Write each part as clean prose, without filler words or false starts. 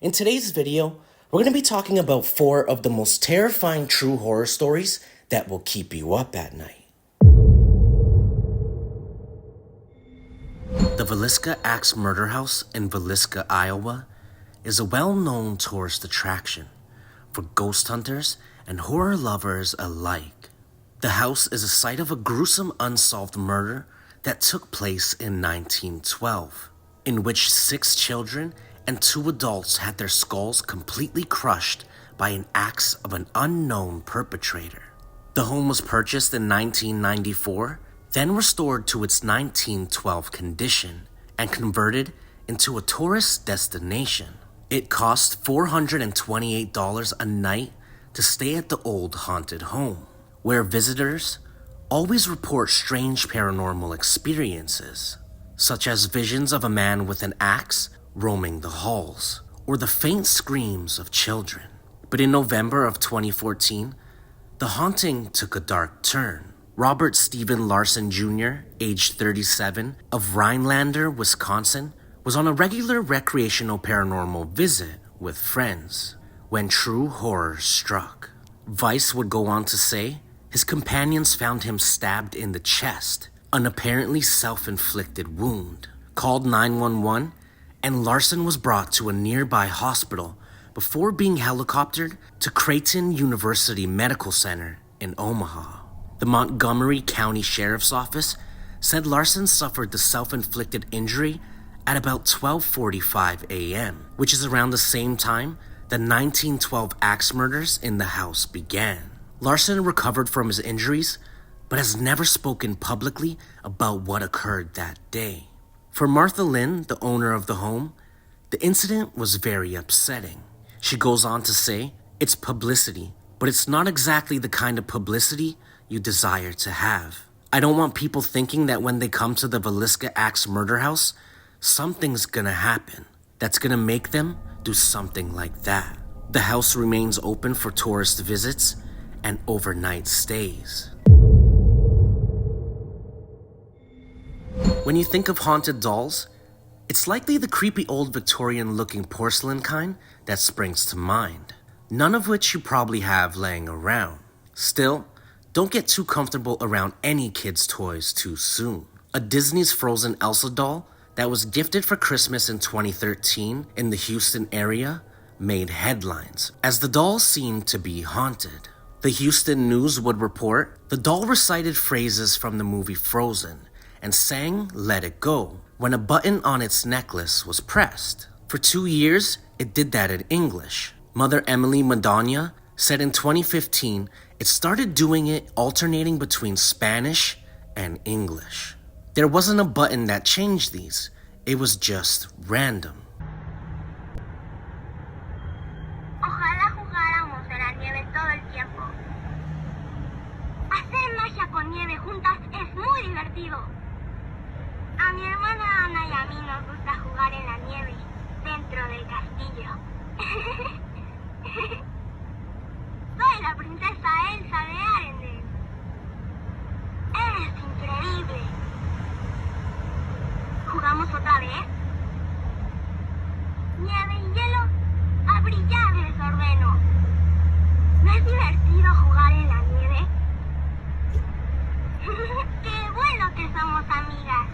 In today's video, we're going to be talking about 4 of the most terrifying true horror stories that will keep you up at night. The Villisca Axe Murder House in Villisca, Iowa is a well-known tourist attraction for ghost hunters and horror lovers alike. The house is a site of a gruesome unsolved murder that took place in 1912, in which 6 children and 2 adults had their skulls completely crushed by an axe of an unknown perpetrator. The home was purchased in 1994, then restored to its 1912 condition and converted into a tourist destination. It cost $428 a night to stay at the old haunted home, where visitors always report strange paranormal experiences, such as visions of a man with an axe roaming the halls, or the faint screams of children. But in November of 2014, the haunting took a dark turn. Robert Stephen Larson Jr., aged 37, of Rhinelander, Wisconsin, was on a regular recreational paranormal visit with friends when true horror struck. Vice would go on to say his companions found him stabbed in the chest, an apparently self-inflicted wound, called 911, and Larson was brought to a nearby hospital before being helicoptered to Creighton University Medical Center in Omaha. The Montgomery County Sheriff's Office said Larson suffered the self-inflicted injury at about 12:45 a.m., which is around the same time the 1912 axe murders in the house began. Larson recovered from his injuries, but has never spoken publicly about what occurred that day. For Martha Lynn, the owner of the home, the incident was very upsetting. She goes on to say, "It's publicity, but it's not exactly the kind of publicity you desire to have. I don't want people thinking that when they come to the Villisca Axe Murder House, something's gonna happen that's gonna make them do something like that." The house remains open for tourist visits and overnight stays. When you think of haunted dolls, it's likely the creepy old Victorian-looking porcelain kind that springs to mind, none of which you probably have laying around. Still, don't get too comfortable around any kids' toys too soon. A Disney's Frozen Elsa doll that was gifted for Christmas in 2013 in the Houston area made headlines, as the doll seemed to be haunted. The Houston News would report the doll recited phrases from the movie Frozen and sang "Let It Go" when a button on its necklace was pressed. For 2 years, it did that in English. Mother Emily Madonna said in 2015 it started doing it alternating between Spanish and English. There wasn't a button that changed these, it was just random. Ojalá jugáramos en la nieve todo el tiempo. Hacer magia con nieve juntas es muy divertido. A mi hermana Ana y a mí nos gusta jugar en la nieve dentro del castillo. Soy la princesa Elsa de Arendelle. Es increíble. ¿Jugamos otra vez? Nieve y hielo, a brillar les ordeno. ¿No es divertido jugar en la nieve? ¡Qué bueno que somos amigas!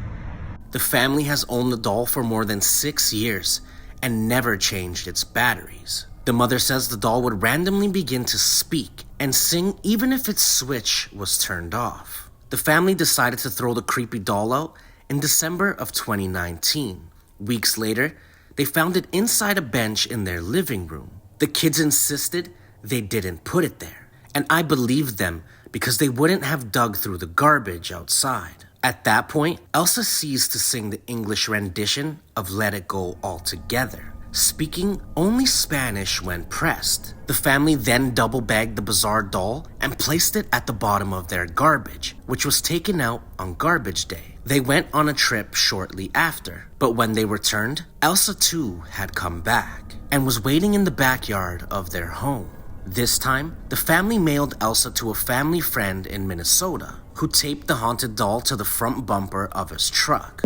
The family has owned the doll for more than 6 years and never changed its batteries. The mother says the doll would randomly begin to speak and sing even if its switch was turned off. The family decided to throw the creepy doll out in December of 2019. Weeks later, they found it inside a bench in their living room. The kids insisted they didn't put it there, and I believed them because they wouldn't have dug through the garbage outside. At that point, Elsa ceased to sing the English rendition of "Let It Go" altogether, speaking only Spanish when pressed. The family then double-bagged the bizarre doll and placed it at the bottom of their garbage, which was taken out on garbage day. They went on a trip shortly after, but when they returned, Elsa too had come back and was waiting in the backyard of their home. This time, the family mailed Elsa to a family friend in Minnesota, who taped the haunted doll to the front bumper of his truck.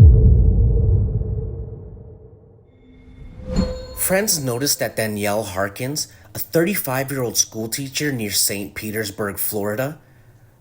Friends noticed that Danielle Harkins, a 35-year-old schoolteacher near St. Petersburg, Florida,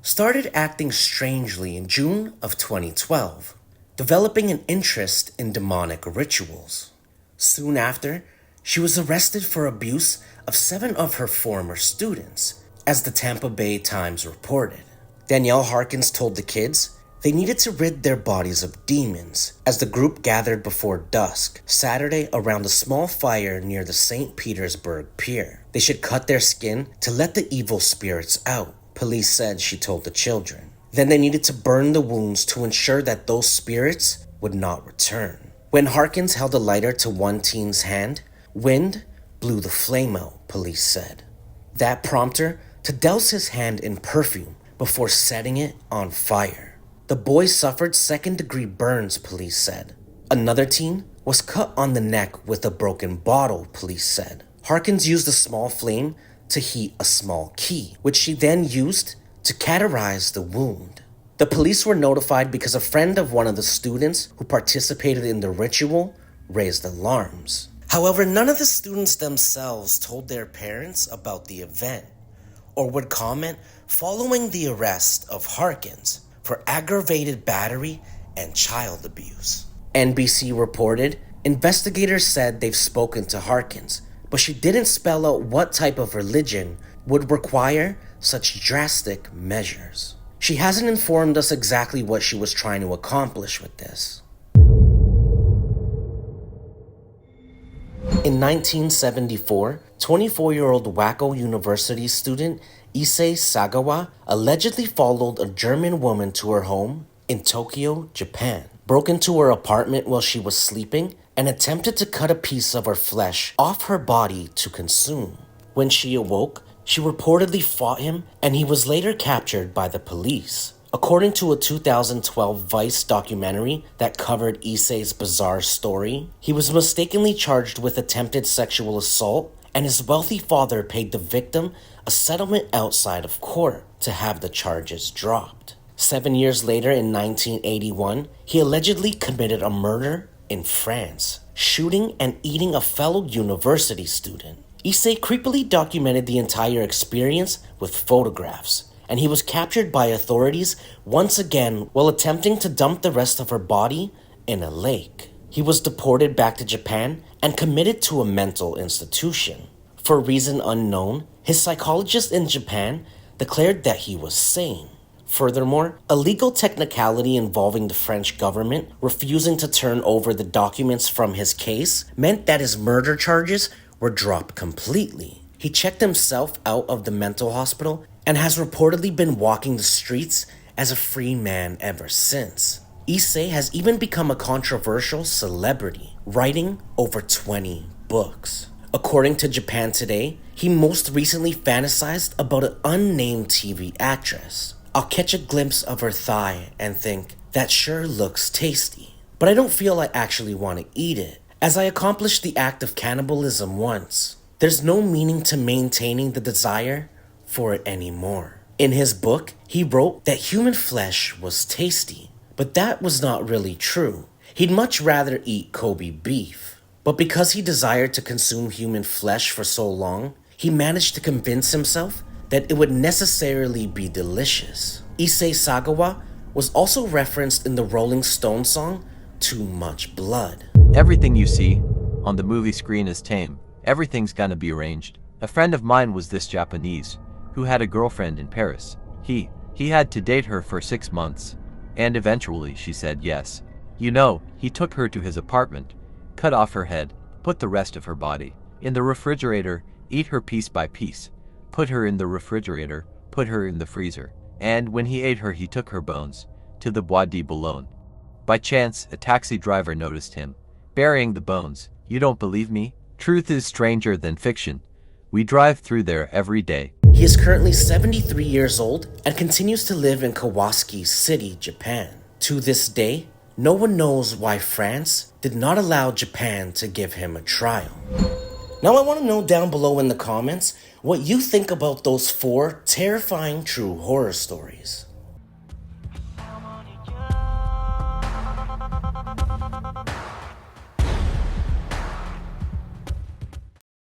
started acting strangely in June of 2012, developing an interest in demonic rituals. Soon after, she was arrested for abuse of 7 of her former students, as the Tampa Bay Times reported. Danielle Harkins told the kids they needed to rid their bodies of demons as the group gathered before dusk Saturday around a small fire near the St. Petersburg Pier. They should cut their skin to let the evil spirits out, police said she told the children. Then they needed to burn the wounds to ensure that those spirits would not return. When Harkins held a lighter to one teen's hand, wind blew the flame out, police said. That prompted her to douse his hand in perfume before setting it on fire. The boy suffered second-degree burns, police said. Another teen was cut on the neck with a broken bottle, police said. Harkins used a small flame to heat a small key, which she then used to cauterize the wound. The police were notified because a friend of one of the students who participated in the ritual raised alarms. However, none of the students themselves told their parents about the event or would comment following the arrest of Harkins for aggravated battery and child abuse. NBC reported investigators said they've spoken to Harkins, but she didn't spell out what type of religion would require such drastic measures. She hasn't informed us exactly what she was trying to accomplish with this. In 1974, 24-year-old Wacko University student Issei Sagawa allegedly followed a German woman to her home in Tokyo, Japan, broke into her apartment while she was sleeping, and attempted to cut a piece of her flesh off her body to consume. When she awoke, she reportedly fought him, and he was later captured by the police. According to a 2012 Vice documentary that covered Issei's bizarre story, he was mistakenly charged with attempted sexual assault, and his wealthy father paid the victim a settlement outside of court to have the charges dropped. 7 years later, in 1981, he allegedly committed a murder in France, shooting and eating a fellow university student. Issei creepily documented the entire experience with photographs, and he was captured by authorities once again while attempting to dump the rest of her body in a lake. He was deported back to Japan and committed to a mental institution. For a reason unknown, his psychologist in Japan declared that he was sane. Furthermore, a legal technicality involving the French government refusing to turn over the documents from his case meant that his murder charges were dropped completely. He checked himself out of the mental hospital and has reportedly been walking the streets as a free man ever since. Issei has even become a controversial celebrity, writing over 20 books. According to Japan Today, he most recently fantasized about an unnamed TV actress. I'll catch a glimpse of her thigh and think, that sure looks tasty. But I don't feel I actually want to eat it, as I accomplished the act of cannibalism once. There's no meaning to maintaining the desire for it anymore. In his book, he wrote that human flesh was tasty, but that was not really true. He'd much rather eat Kobe beef. But because he desired to consume human flesh for so long, he managed to convince himself that it would necessarily be delicious. Issei Sagawa was also referenced in the Rolling Stones song, Too Much Blood. Everything you see on the movie screen is tame. Everything's gonna be arranged. A friend of mine was this Japanese who had a girlfriend in Paris. He had to date her for 6 months, and eventually she said yes. You know, he took her to his apartment, cut off her head, put the rest of her body in the refrigerator, eat her piece by piece, put her in the refrigerator, put her in the freezer, and when he ate her he took her bones to the Bois de Boulogne. By chance, a taxi driver noticed him burying the bones. You don't believe me? Truth is stranger than fiction. We drive through there every day. He is currently 73 years old and continues to live in Kawasaki City, Japan. To this day, no one knows why France did not allow Japan to give him a trial. Now I want to know down below in the comments what you think about those 4 terrifying true horror stories.